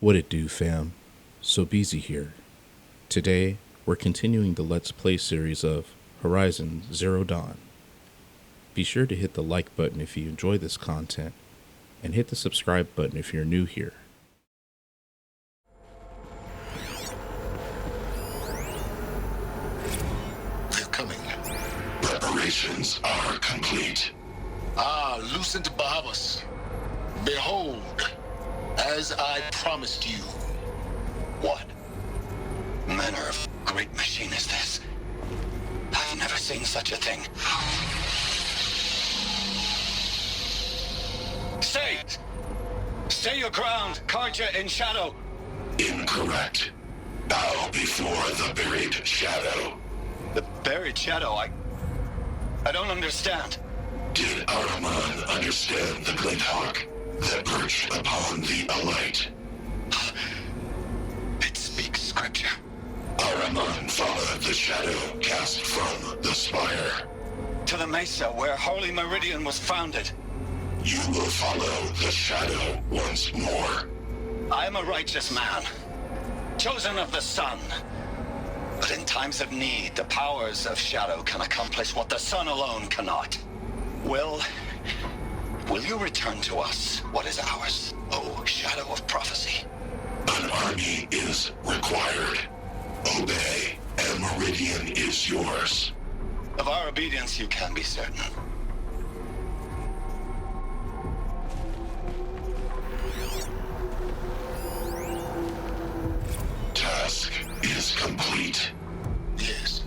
What it do, fam? So Beezy here. Today, we're continuing the Let's Play series of Horizon Zero Dawn. Be sure to hit the like button if you enjoy this content, and hit the subscribe button if you're new here. They're coming. Preparations are complete. Lucent Bahavas. Behold, as I promised you. What manner of great machine is this? I've never seen such a thing. Stay! Stay your ground, Karja in shadow. Incorrect. Bow before the buried shadow. The buried shadow? I don't understand. Did Ahriman understand the glint hawk that perched upon the alight? It speaks scripture. Ahriman followed the shadow cast from the spire. To the mesa where Holy Meridian was founded. You will follow the shadow once more. I am a righteous man, chosen of the sun. But in times of need, the powers of shadow can accomplish what the sun alone cannot. Will you return to us what is ours, O Shadow of Prophecy? An army is required. Obey, and Meridian is yours. Of our obedience you can be certain. Task is complete. Yes.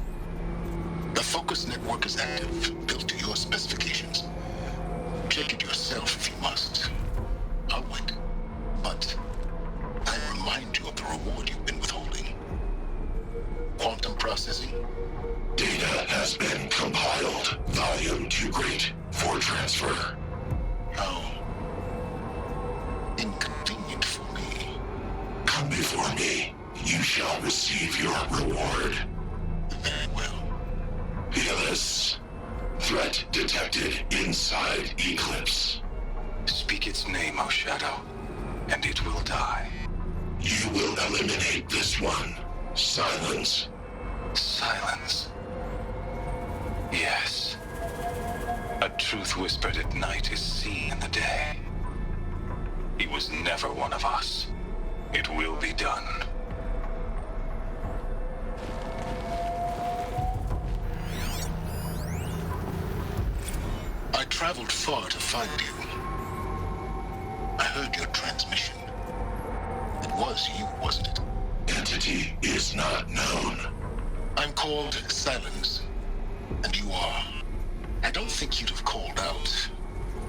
The focus network is active, built to your specifications. Check it yourself if you must. I'll wait. But I remind you of the reward you've been withholding. Quantum processing. Data has been compiled. Volume too great for transfer. How inconvenient for me. Come before me. You shall receive your reward. Very well. Fearless. Threat detected inside Eclipse. Speak its name, O Shadow, and it will die. You will eliminate this one. Silence. Silence. Yes. A truth whispered at night is seen in the day. He was never one of us. It will be done. I traveled far to find you. I heard your transmission. It was you, wasn't it? Entity is not known. I'm called Silence, and you are. I don't think you'd have called out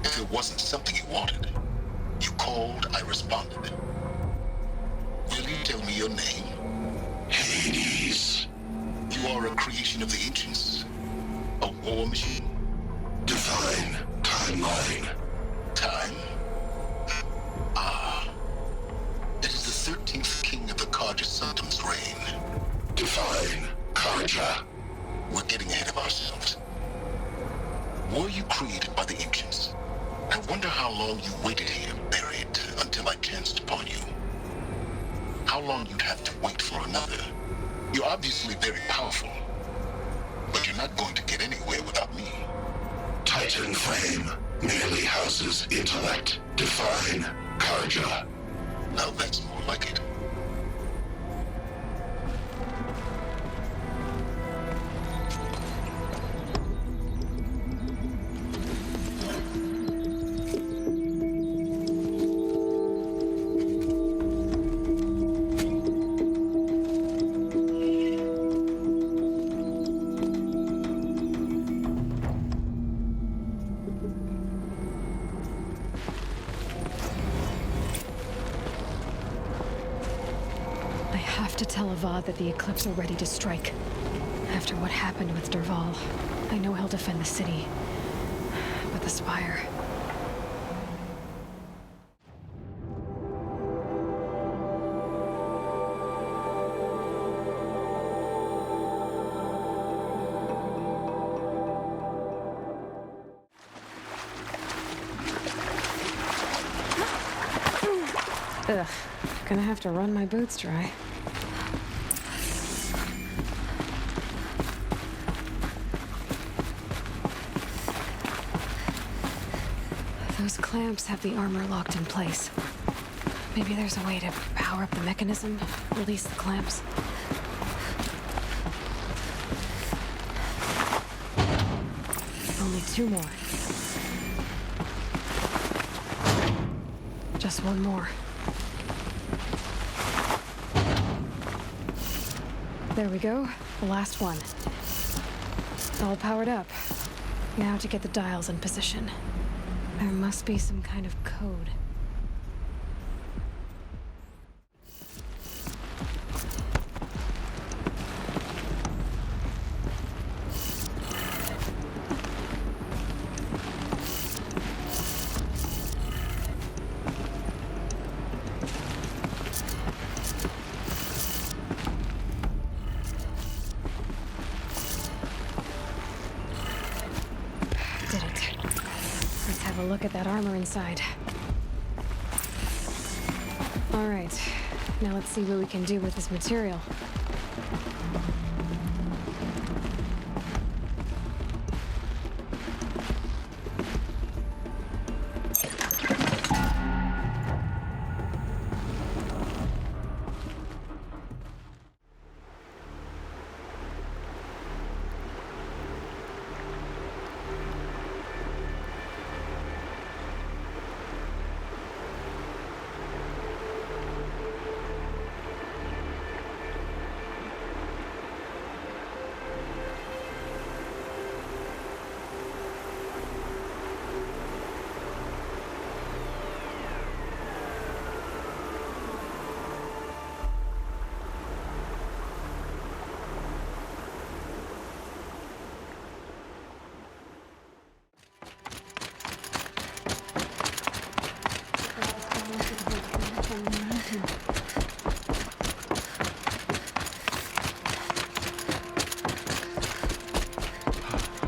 if it wasn't something you wanted. You called, I responded. Will you tell me your name? Hades. You are a creation of the ancients. A war machine. Divine timeline. Time? It is the 13th king of the Karja Sanctum's reign. Divine Karja. We're getting ahead of ourselves. Were you created by the ancients? I wonder how long you waited here, buried, until I chanced upon you. How long you'd have to wait for another. You're obviously very powerful, but you're not going to get anywhere without me. Titan Flame merely houses intellect. Define Karja. Now that's more like it. I have to tell Avad that the Eclipse are ready to strike. After what happened with Dervahl, I know he'll defend the city. But the Spire... Ugh. Gonna have to run my boots dry. Those clamps have the armor locked in place. Maybe there's a way to power up the mechanism, release the clamps. Only 2 more. Just 1 more. There we go. The last one. All powered up. Now to get the dials in position. There must be some kind of code. Have a look at that armor inside. All right, now let's see what we can do with this material.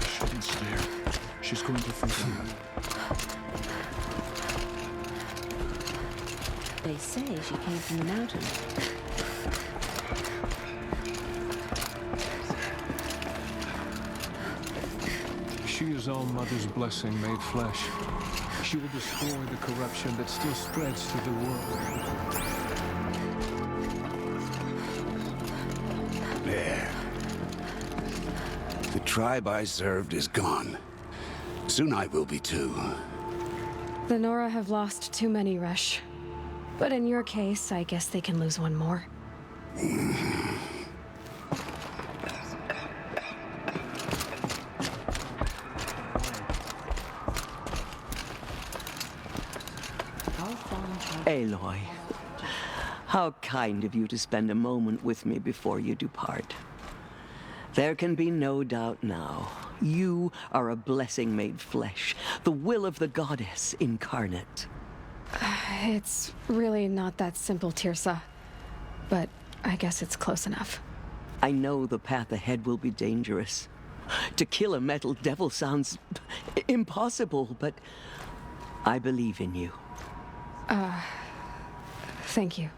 Shouldn't stare. She's going to think They say she came from the mountain. She is All Mother's blessing made flesh. She will destroy the corruption that still spreads through the world. There. The tribe I served is gone. Soon I will be too. The Nora have lost too many, Resh. But in your case, I guess they can lose 1 more. Aloy, how kind of you to spend a moment with me before you depart. There can be no doubt now. You are a blessing made flesh, the will of the goddess incarnate. It's really not that simple, Tirsa. But I guess it's close enough. I know the path ahead will be dangerous. To kill a metal devil sounds impossible, but I believe in you. Thank you.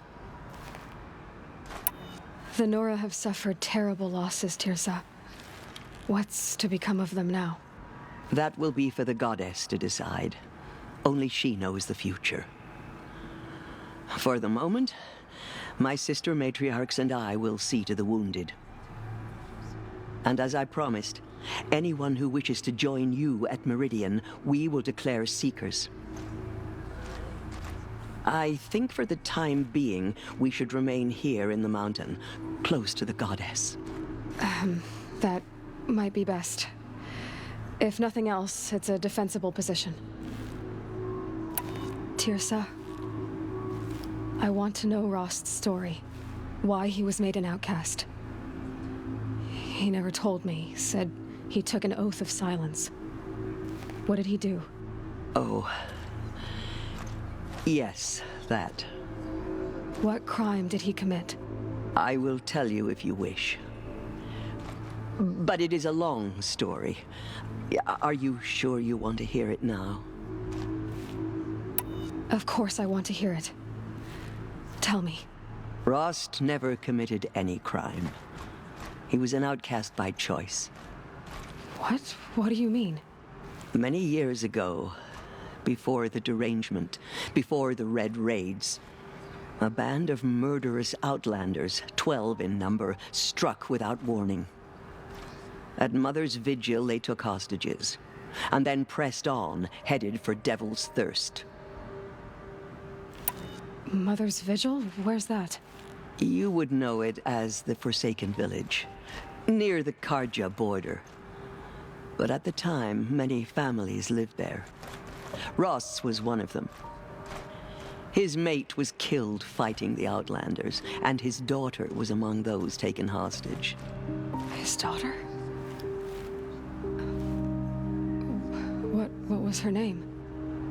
The Nora have suffered terrible losses, Tirsa. What's to become of them now? That will be for the goddess to decide. Only she knows the future. For the moment, my sister matriarchs and I will see to the wounded. And as I promised, anyone who wishes to join you at Meridian, we will declare seekers. I think for the time being, we should remain here in the mountain, close to the goddess. That might be best. If nothing else, it's a defensible position. Tirsa, I want to know Rost's story. Why he was made an outcast. He never told me, said he took an oath of silence. What did he do? Oh. Yes, that. What crime did he commit? I will tell you if you wish. But it is a long story. Are you sure you want to hear it now? Of course I want to hear it. Tell me. Rost never committed any crime. He was an outcast by choice. What? What do you mean? Many years ago, before the derangement, before the Red Raids, a band of murderous outlanders, 12 in number, struck without warning. At Mother's Vigil, they took hostages, and then pressed on, headed for Devil's Thirst. Mother's Vigil? Where's that? You would know it as the Forsaken Village, near the Karja border. But at the time, many families lived there. Ross was one of them. His mate was killed fighting the Outlanders, and his daughter was among those taken hostage. His daughter? What was her name?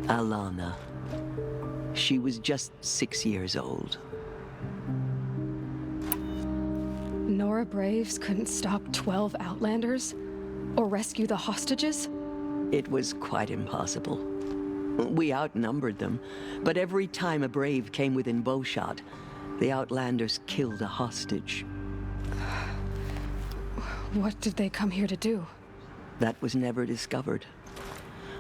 Alana. She was just 6 years old. Nora Braves couldn't stop 12 Outlanders? Or rescue the hostages? It was quite impossible. We outnumbered them, but every time a Brave came within bowshot, the Outlanders killed a hostage. What did they come here to do? That was never discovered.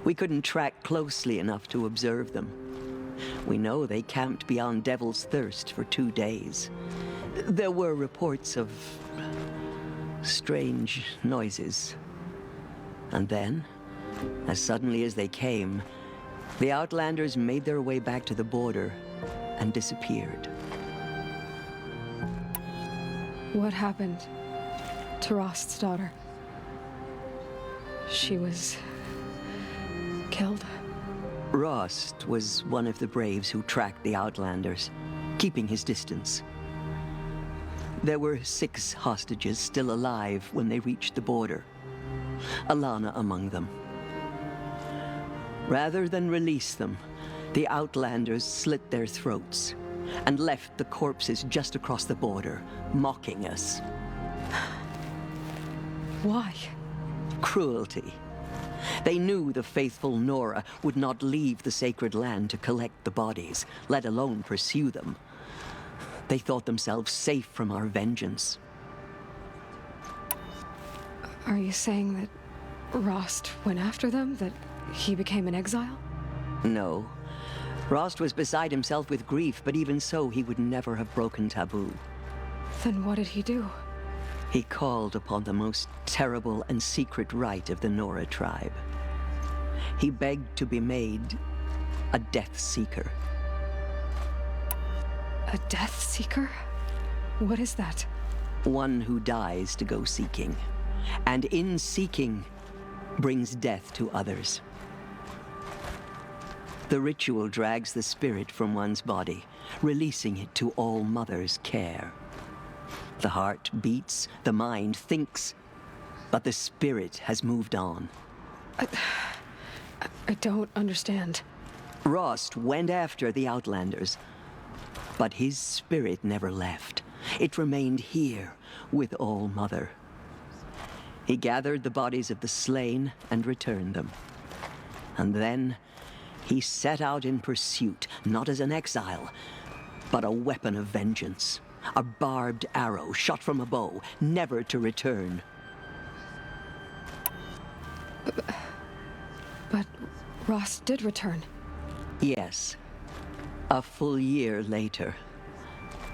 We couldn't track closely enough to observe them. We know they camped beyond Devil's Thirst for 2 days. There were reports of strange noises. And then, as suddenly as they came, the Outlanders made their way back to the border and disappeared. What happened to Rost's daughter? She was killed? Rost was one of the Braves who tracked the Outlanders, keeping his distance. There were 6 hostages still alive when they reached the border. Alana among them. Rather than release them, the Outlanders slit their throats and left the corpses just across the border, mocking us. Why? Cruelty. They knew the faithful Nora would not leave the sacred land to collect the bodies, let alone pursue them. They thought themselves safe from our vengeance. Are you saying that Rost went after them? That he became an exile? No. Rost was beside himself with grief, but even so, he would never have broken taboo. Then what did he do? He called upon the most terrible and secret rite of the Nora tribe. He begged to be made a Death Seeker. A Death Seeker? What is that? One who dies to go seeking, and in seeking, brings death to others. The ritual drags the spirit from one's body, releasing it to All Mother's care. The heart beats, the mind thinks, but the spirit has moved on. I don't understand. Rost went after the Outlanders, but his spirit never left. It remained here with All Mother. He gathered the bodies of the slain and returned them. And then he set out in pursuit, not as an exile, but a weapon of vengeance. A barbed arrow shot from a bow, never to return. But Rost did return. Yes. A full year later,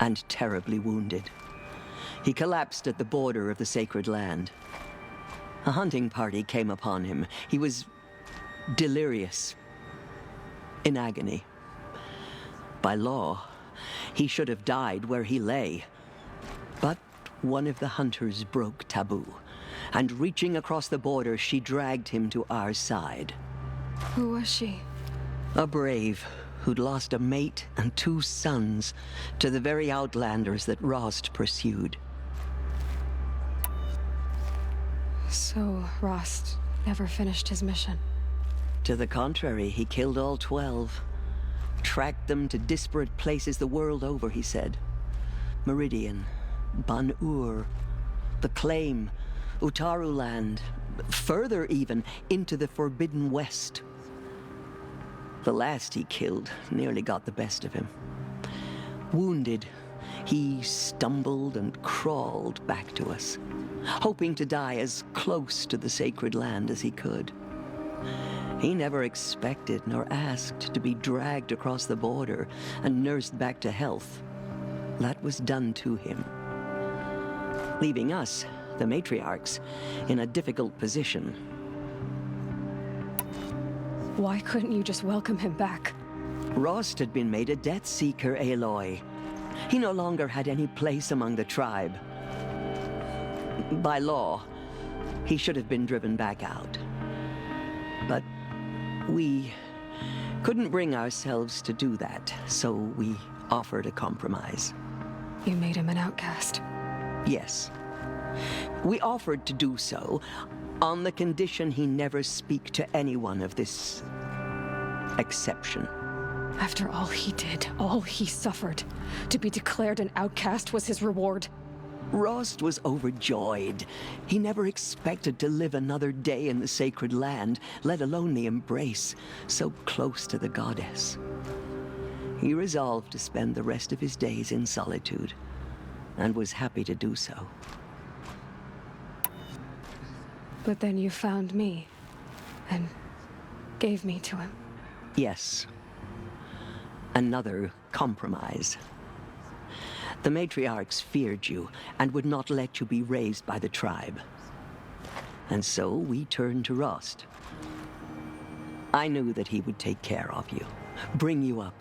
and terribly wounded. He collapsed at the border of the sacred land. A hunting party came upon him. He was delirious, in agony. By law, he should have died where he lay. But one of the hunters broke taboo, and reaching across the border, she dragged him to our side. Who was she? A brave who'd lost a mate and 2 sons to the very Outlanders that Rost pursued. So Rost never finished his mission. To the contrary, he killed all 12. Tracked them to disparate places the world over, he said. Meridian, Ban-Ur, the Claim, Utaru Land, further even, into the Forbidden West. The last he killed nearly got the best of him. Wounded, he stumbled and crawled back to us, hoping to die as close to the sacred land as he could. He never expected nor asked to be dragged across the border and nursed back to health. That was done to him, leaving us, the matriarchs, in a difficult position. Why couldn't you just welcome him back? Rost had been made a Death Seeker, Aloy. He no longer had any place among the tribe. By law, he should have been driven back out. But we couldn't bring ourselves to do that, so we offered a compromise. You made him an outcast. Yes. We offered to do so on the condition he never speak to anyone of this exception. After all he did, all he suffered, to be declared an outcast was his reward. Rost was overjoyed. He never expected to live another day in the sacred land, let alone the embrace, so close to the goddess. He resolved to spend the rest of his days in solitude, and was happy to do so. But then you found me, and gave me to him. Yes. Another compromise. The matriarchs feared you and would not let you be raised by the tribe. And so we turned to Rost. I knew that he would take care of you, bring you up,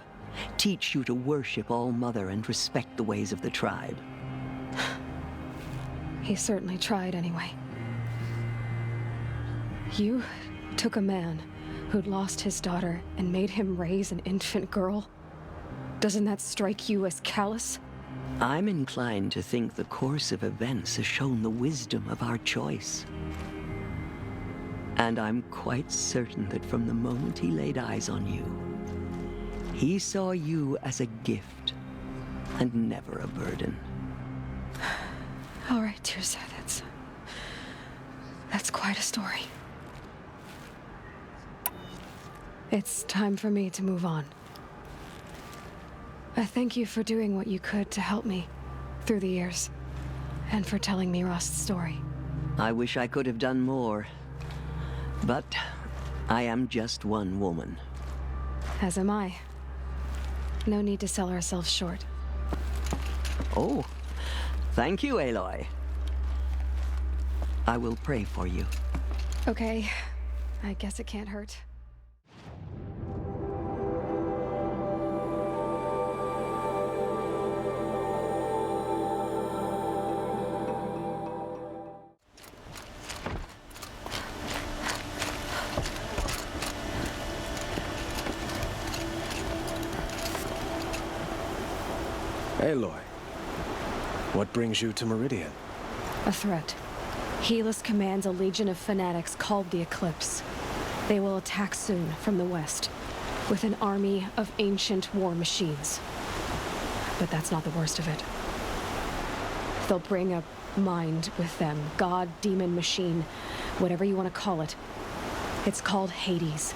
teach you to worship All-Mother and respect the ways of the tribe. He certainly tried anyway. You took a man who'd lost his daughter and made him raise an infant girl? Doesn't that strike you as callous? I'm inclined to think the course of events has shown the wisdom of our choice. And I'm quite certain that from the moment he laid eyes on you, he saw you as a gift and never a burden. All right, Tirsa, that's quite a story. It's time for me to move on. I thank you for doing what you could to help me through the years, and for telling me Rost's story. I wish I could have done more, but I am just one woman. As am I. No need to sell ourselves short. Oh, thank you, Aloy. I will pray for you. Okay, I guess it can't hurt. Aloy, what brings you to Meridian? A threat. Helis commands a legion of fanatics called the Eclipse. They will attack soon from the west, with an army of ancient war machines. But that's not the worst of it. They'll bring a mind with them, god, demon, machine, whatever you want to call it. It's called Hades.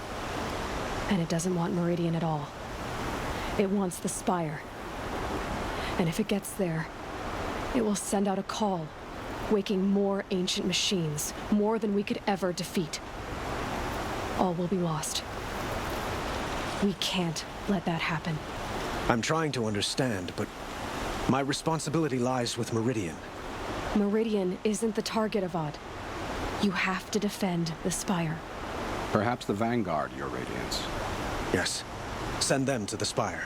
And it doesn't want Meridian at all. It wants the Spire. And if it gets there, it will send out a call, waking more ancient machines, more than we could ever defeat. All will be lost. We can't let that happen. I'm trying to understand, but my responsibility lies with Meridian. Meridian isn't the target, Avad. You have to defend the Spire. Perhaps the Vanguard, Your Radiance. Yes. Send them to the Spire.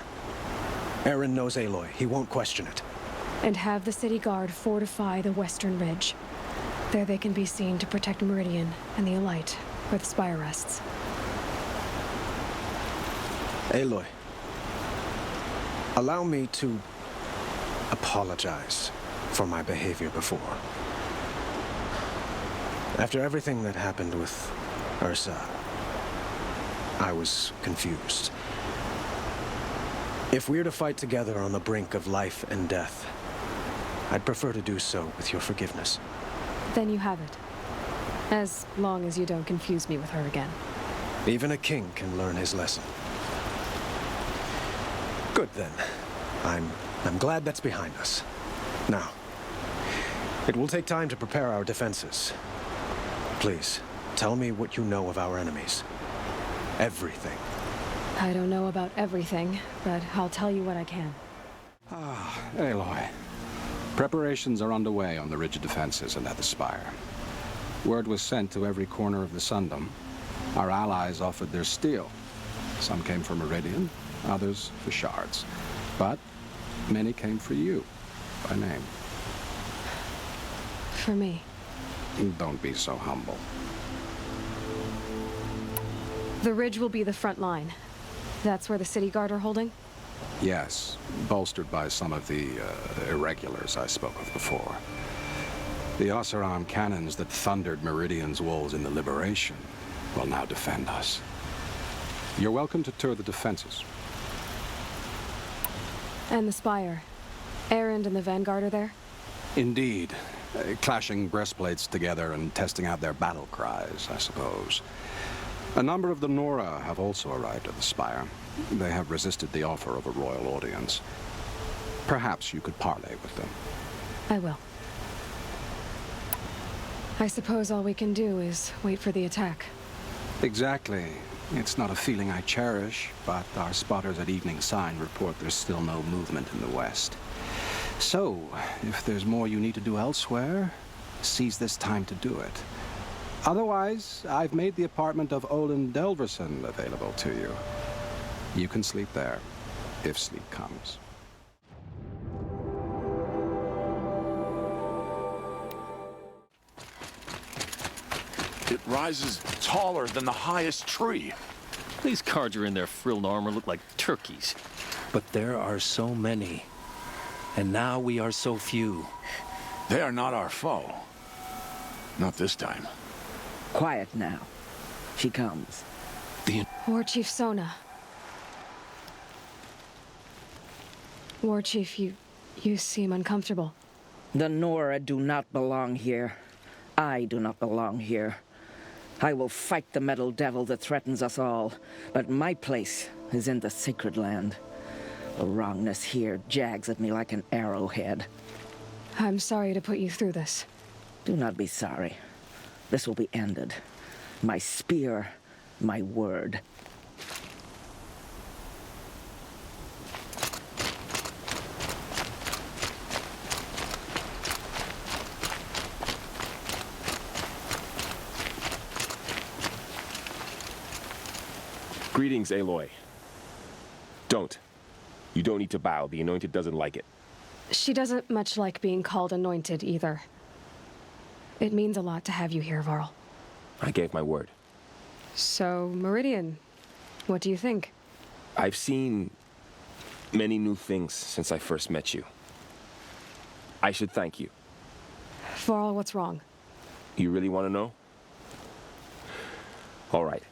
Eren knows Aloy. He won't question it. And have the city guard fortify the western ridge. There they can be seen to protect Meridian and the Elite, where the Spire rests. Aloy, allow me to apologize for my behavior before. After everything that happened with Ursa, I was confused. If we're to fight together on the brink of life and death, I'd prefer to do so with your forgiveness. Then you have it. As long as you don't confuse me with her again. Even a king can learn his lesson. Good then. I'm I'm glad that's behind us. Now, it will take time to prepare our defenses. Please, tell me what you know of our enemies. Everything. I don't know about everything, but I'll tell you what I can. Aloy. Preparations are underway on the rigid defenses and at the Spire. Word was sent to every corner of the Sundom. Our allies offered their steel. Some came for Meridian, others for shards. But many came for you, by name. For me. Don't be so humble. The ridge will be the front line. That's where the city guard are holding? Yes, bolstered by some of the irregulars I spoke of before. The Oseram cannons that thundered Meridian's walls in the Liberation will now defend us. You're welcome to tour the defenses. And the Spire. Erend and the Vanguard are there? Indeed. Clashing breastplates together and testing out their battle cries, I suppose. A number of the Nora have also arrived at the Spire. They have resisted the offer of a royal audience. Perhaps you could parley with them. I will. I suppose all we can do is wait for the attack. Exactly. It's not a feeling I cherish, but our spotters at Evening Sign report there's still no movement in the west. So, if there's more you need to do elsewhere, seize this time to do it. Otherwise, I've made the apartment of Olin Delverson available to you. You can sleep there, if sleep comes. It rises taller than the highest tree. These Carja in their frilled armor look like turkeys. But there are so many. And now we are so few. They are not our foe. Not this time. Quiet now. She comes. War Chief Sona. War Chief, you seem uncomfortable. The Nora do not belong here. I do not belong here. I will fight the metal devil that threatens us all, but my place is in the sacred land. The wrongness here jags at me like an arrowhead. I'm sorry to put you through this. Do not be sorry. This will be ended. My spear, my word. Greetings, Aloy. Don't. You don't need to bow. The Anointed doesn't like it. She doesn't much like being called Anointed, either. It means a lot to have you here, Varl. I gave my word. So, Meridian, what do you think? I've seen many new things since I first met you. I should thank you. Varl, what's wrong? You really want to know? All right.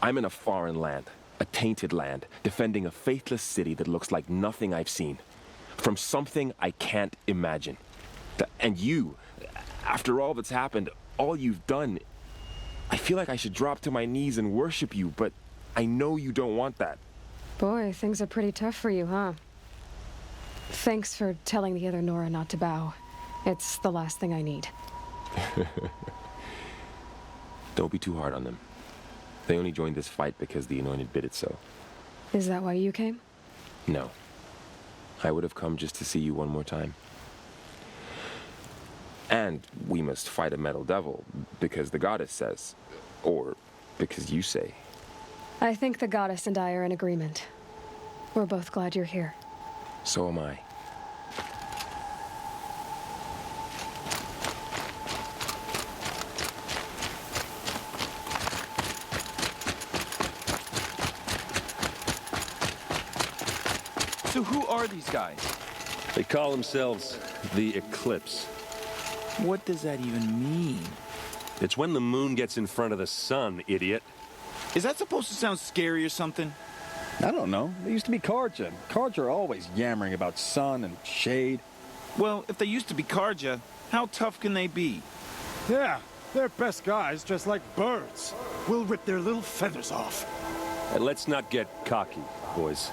I'm in a foreign land, a tainted land, defending a faithless city that looks like nothing I've seen. From something I can't imagine. And you, after all that's happened, all you've done, I feel like I should drop to my knees and worship you, but I know you don't want that. Boy, things are pretty tough for you, huh? Thanks for telling the other Nora not to bow. It's the last thing I need. Don't be too hard on them. They only joined this fight because the Anointed bid it so. Is that why you came? No. I would have come just to see you one more time. And we must fight a metal devil, because the goddess says. Or because you say. I think the goddess and I are in agreement. We're both glad you're here. So am I. So who are these guys? They call themselves the Eclipse. What does that even mean? It's when the moon gets in front of the sun, idiot. Is that supposed to sound scary or something? I don't know. They used to be Carja. Carja are always yammering about sun and shade. Well, if they used to be Carja, how tough can they be? Yeah, they're best guys dressed like birds. We'll rip their little feathers off. And let's not get cocky, boys.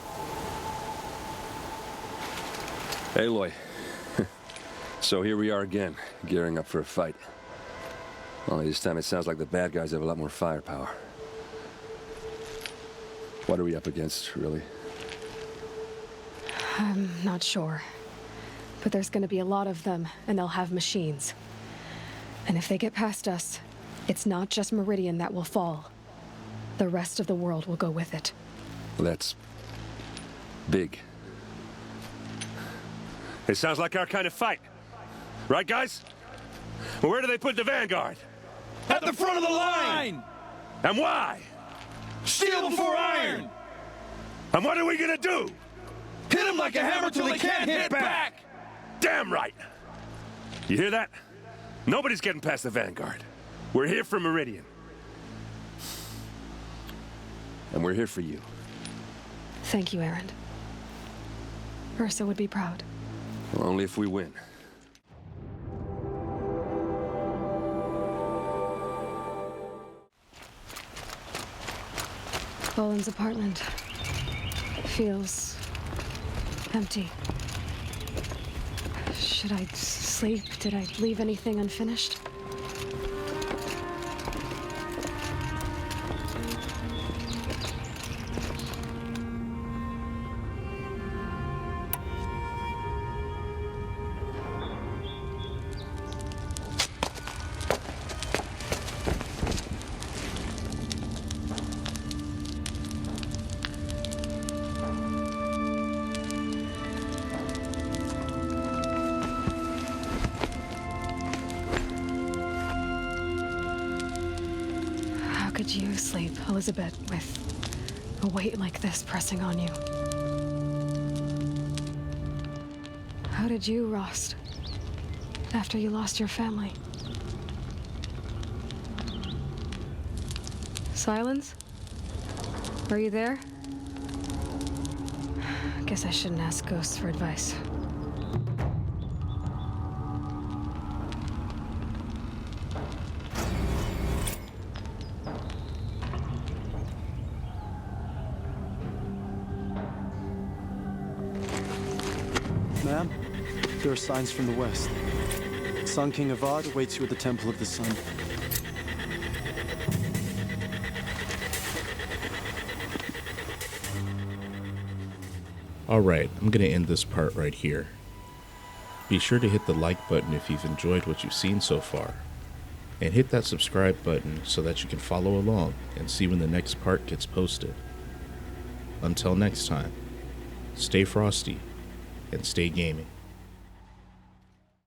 Aloy. So here we are again, gearing up for a fight. Only this time it sounds like the bad guys have a lot more firepower. What are we up against, really? I'm not sure. But there's gonna be a lot of them, and they'll have machines. And if they get past us, it's not just Meridian that will fall. The rest of the world will go with it. Well, that's big. It sounds like our kind of fight. Right, guys? Well, where do they put the Vanguard? At the front of the line! And why? Steel before iron! And what are we gonna do? Hit them like a hammer till they can't hit back! Damn right! You hear that? Nobody's getting past the Vanguard. We're here for Meridian. And we're here for you. Thank you, Erend. Ursa would be proud. Well, only if we win. Boland's apartment feels empty. Should I sleep? Did I leave anything unfinished? How could you sleep, Elizabeth, with a weight like this pressing on you? How did you, Rost, after you lost your family? Silence? Are you there? Guess I shouldn't ask ghosts for advice. Ma'am, there are signs from the west. Sun King Avad awaits you at the Temple of the Sun. Alright, I'm going to end this part right here. Be sure to hit the like button if you've enjoyed what you've seen so far. And hit that subscribe button so that you can follow along and see when the next part gets posted. Until next time, stay frosty and stay gaming.